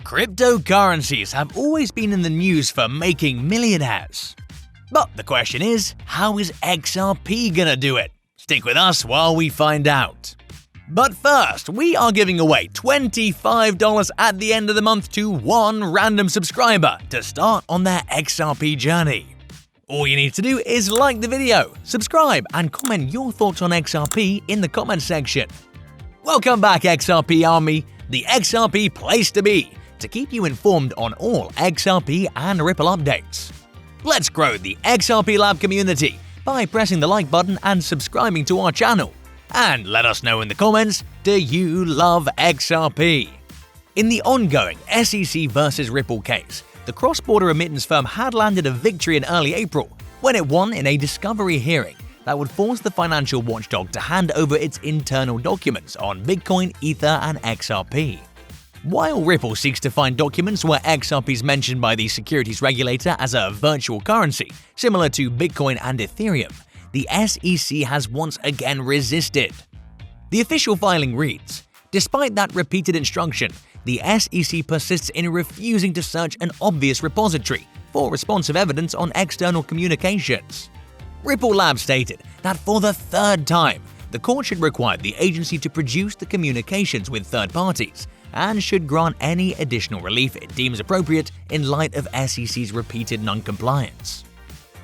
Cryptocurrencies have always been in the news for making millionaires. But the question is, how is XRP gonna do it? Stick with us while we find out. But first, we are giving away $25 at the end of the month to one random subscriber to start on their XRP journey. All you need to do is like the video, subscribe, and comment your thoughts on XRP in the comments section. Welcome back, XRP Army, the XRP place to be, to keep you informed on all XRP and Ripple updates. Let's grow the XRP Lab community by pressing the like button and subscribing to our channel. And let us know in the comments, do you love XRP? In the ongoing SEC versus Ripple case, the cross-border remittance firm had landed a victory in early April when it won in a discovery hearing that would force the financial watchdog to hand over its internal documents on Bitcoin, Ether, and XRP. While Ripple seeks to find documents where XRP is mentioned by the securities regulator as a virtual currency, similar to Bitcoin and Ethereum, the SEC has once again resisted. The official filing reads, "Despite that repeated instruction, the SEC persists in refusing to search an obvious repository for responsive evidence on external communications." Ripple Labs stated that for the third time, the court should require the agency to produce the communications with third parties and should grant any additional relief it deems appropriate in light of SEC's repeated non-compliance.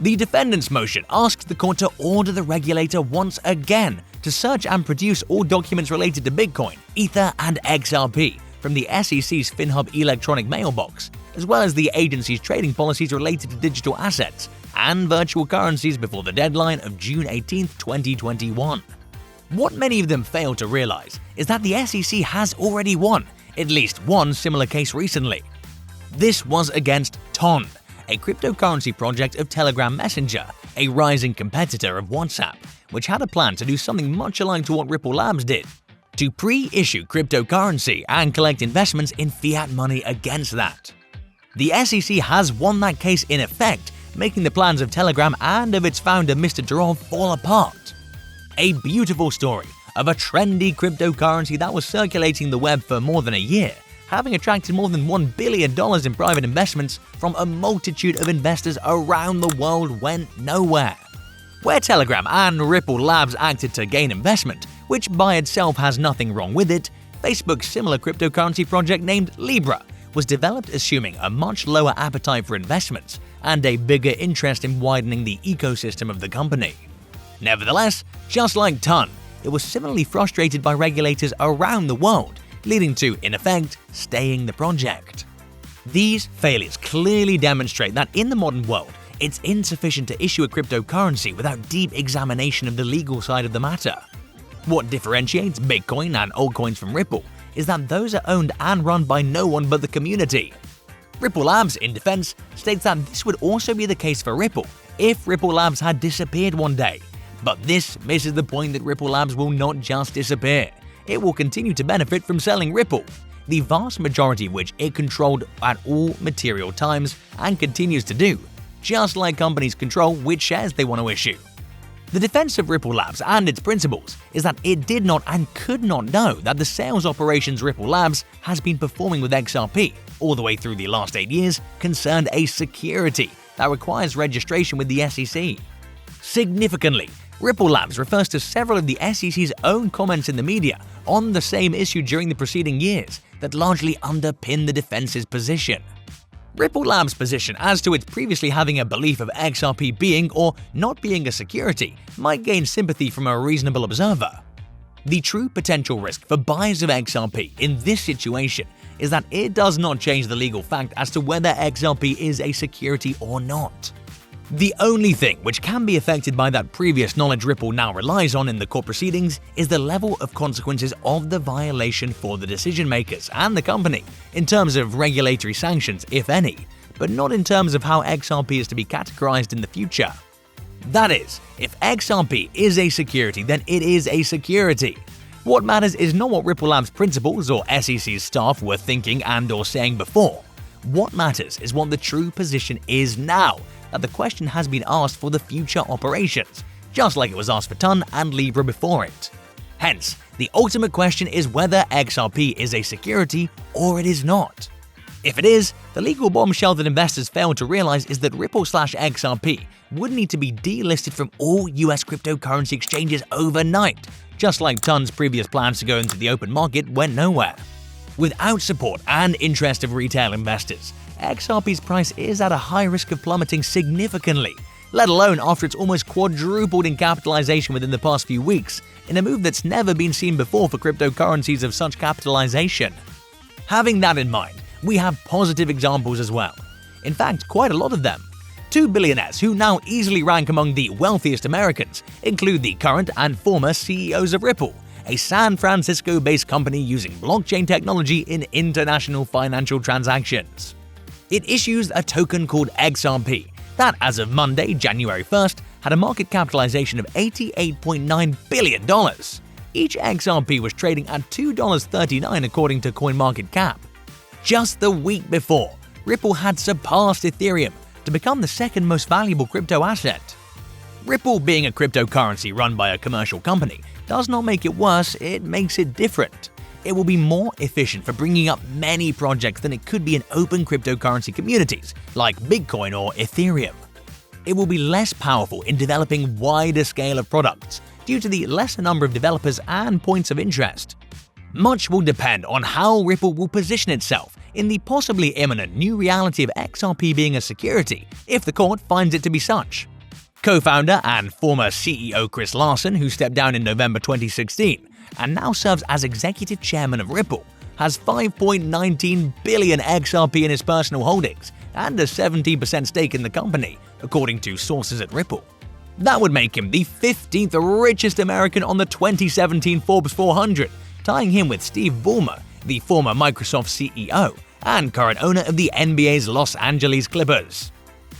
The defendant's motion asks the court to order the regulator once again to search and produce all documents related to Bitcoin, Ether, and XRP from the SEC's FinHub electronic mailbox, as well as the agency's trading policies related to digital assets and virtual currencies before the deadline of June 18, 2021. What many of them fail to realize is that the SEC has already won at least one similar case recently. This was against TON, a cryptocurrency project of Telegram Messenger, a rising competitor of WhatsApp, which had a plan to do something much alike to what Ripple Labs did, to pre-issue cryptocurrency and collect investments in fiat money against that. The SEC has won that case in effect, making the plans of Telegram and of its founder Mr. Durov fall apart. A beautiful story of a trendy cryptocurrency that was circulating the web for more than a year, having attracted more than $1 billion in private investments from a multitude of investors around the world, went nowhere. Where Telegram and Ripple Labs acted to gain investment, which by itself has nothing wrong with it, Facebook's similar cryptocurrency project named Libra was developed assuming a much lower appetite for investments and a bigger interest in widening the ecosystem of the company. Nevertheless, just like TON, it was similarly frustrated by regulators around the world, leading to, in effect, staying the project. These failures clearly demonstrate that in the modern world, it's insufficient to issue a cryptocurrency without deep examination of the legal side of the matter. What differentiates Bitcoin and altcoins from Ripple is that those are owned and run by no one but the community. Ripple Labs, in defense, states that this would also be the case for Ripple if Ripple Labs had disappeared one day. But this misses the point that Ripple Labs will not just disappear. It will continue to benefit from selling Ripple, the vast majority of which it controlled at all material times and continues to do, just like companies control which shares they want to issue. The defense of Ripple Labs and its principles is that it did not and could not know that the sales operations Ripple Labs has been performing with XRP all the way through the last 8 years concerned a security that requires registration with the SEC. Significantly, Ripple Labs refers to several of the SEC's own comments in the media on the same issue during the preceding years that largely underpin the defense's position. Ripple Labs' position as to its previously having a belief of XRP being or not being a security might gain sympathy from a reasonable observer. The true potential risk for buyers of XRP in this situation is that it does not change the legal fact as to whether XRP is a security or not. The only thing which can be affected by that previous knowledge Ripple now relies on in the court proceedings is the level of consequences of the violation for the decision makers and the company in terms of regulatory sanctions, if any, but not in terms of how XRP is to be categorized in the future. That is, if XRP is a security, then it is a security. What matters is not what Ripple Labs principals or SEC's staff were thinking and or saying before. What matters is what the true position is now, that the question has been asked for the future operations, just like it was asked for TON and Libra before it. Hence, the ultimate question is whether XRP is a security or it is not. If it is, the legal bombshell that investors fail to realize is that Ripple/XRP would need to be delisted from all US cryptocurrency exchanges overnight, just like Ton's previous plans to go into the open market went nowhere. Without support and interest of retail investors, XRP's price is at a high risk of plummeting significantly, let alone after it's almost quadrupled in capitalization within the past few weeks, in a move that's never been seen before for cryptocurrencies of such capitalization. Having that in mind, we have positive examples as well. In fact, quite a lot of them. Two billionaires who now easily rank among the wealthiest Americans include the current and former CEOs of Ripple, a San Francisco-based company using blockchain technology in international financial transactions. It issues a token called XRP that, as of Monday, January 1st, had a market capitalization of $88.9 billion. Each XRP was trading at $2.39 according to CoinMarketCap. Just the week before, Ripple had surpassed Ethereum to become the second most valuable crypto asset. Ripple being a cryptocurrency run by a commercial company does not make it worse, it makes it different. It will be more efficient for bringing up many projects than it could be in open cryptocurrency communities like Bitcoin or Ethereum. It will be less powerful in developing wider scale of products due to the lesser number of developers and points of interest. Much will depend on how Ripple will position itself in the possibly imminent new reality of XRP being a security, if the court finds it to be such. Co-founder and former CEO Chris Larsen, who stepped down in November 2016 and now serves as executive chairman of Ripple, has 5.19 billion XRP in his personal holdings and a 17% stake in the company, according to sources at Ripple. That would make him the 15th richest American on the 2017 Forbes 400, tying him with Steve Ballmer, the former Microsoft CEO and current owner of the NBA's Los Angeles Clippers.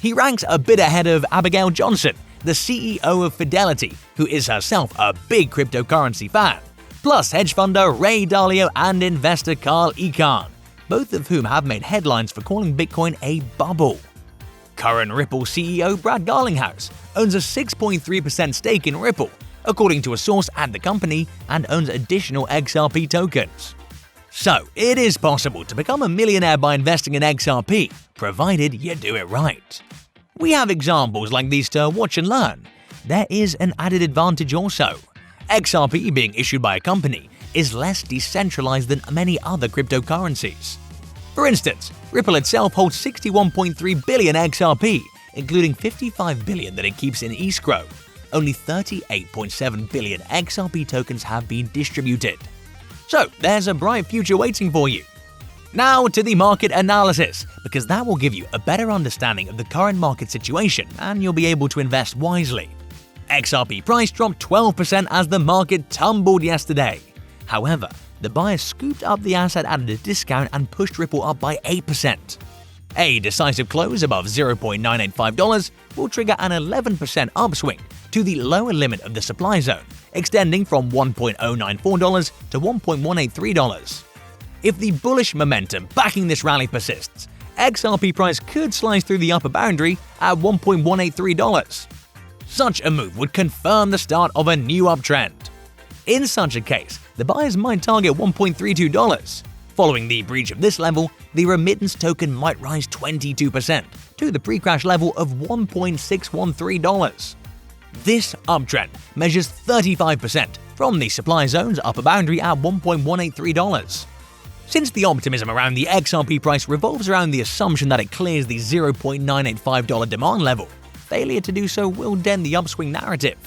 He ranks a bit ahead of Abigail Johnson, the CEO of Fidelity, who is herself a big cryptocurrency fan, plus hedge funder Ray Dalio and investor Carl Icahn, both of whom have made headlines for calling Bitcoin a bubble. Current Ripple CEO Brad Garlinghouse owns a 6.3% stake in Ripple, according to a source at the company, and owns additional XRP tokens. So, it is possible to become a millionaire by investing in XRP, provided you do it right. We have examples like these to watch and learn. There is an added advantage also. XRP being issued by a company is less decentralized than many other cryptocurrencies. For instance, Ripple itself holds 61.3 billion XRP, including 55 billion that it keeps in escrow. Only 38.7 billion XRP tokens have been distributed. So, there's a bright future waiting for you. Now to the market analysis, because that will give you a better understanding of the current market situation and you'll be able to invest wisely. XRP price dropped 12% as the market tumbled yesterday. However, the buyers scooped up the asset at a discount and pushed Ripple up by 8%. A decisive close above $0.985 will trigger an 11% upswing to the lower limit of the supply zone, extending from $1.094 to $1.183. If the bullish momentum backing this rally persists, XRP price could slice through the upper boundary at $1.183. Such a move would confirm the start of a new uptrend. In such a case, the buyers might target $1.32. Following the breach of this level, the remittance token might rise 22% to the pre-crash level of $1.613. This uptrend measures 35% from the supply zone's upper boundary at $1.183. Since the optimism around the XRP price revolves around the assumption that it clears the $0.985 demand level, failure to do so will dent the upswing narrative.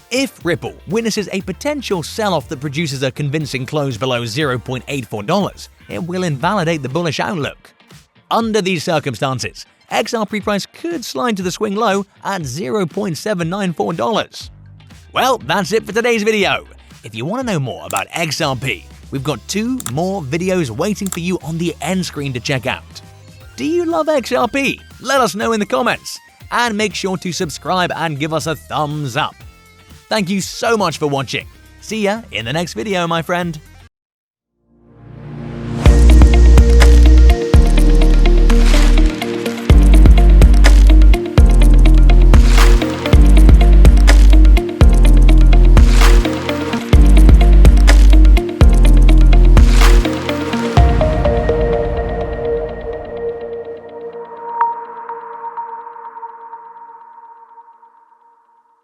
If Ripple witnesses a potential sell-off that produces a convincing close below $0.84, it will invalidate the bullish outlook. Under these circumstances, XRP price could slide to the swing low at $0.794. Well, that's it for today's video. If you want to know more about XRP, we've got 2 more videos waiting for you on the end screen to check out. Do you love XRP? Let us know in the comments. And make sure to subscribe and give us a thumbs up. Thank you so much for watching. See ya in the next video, my friend.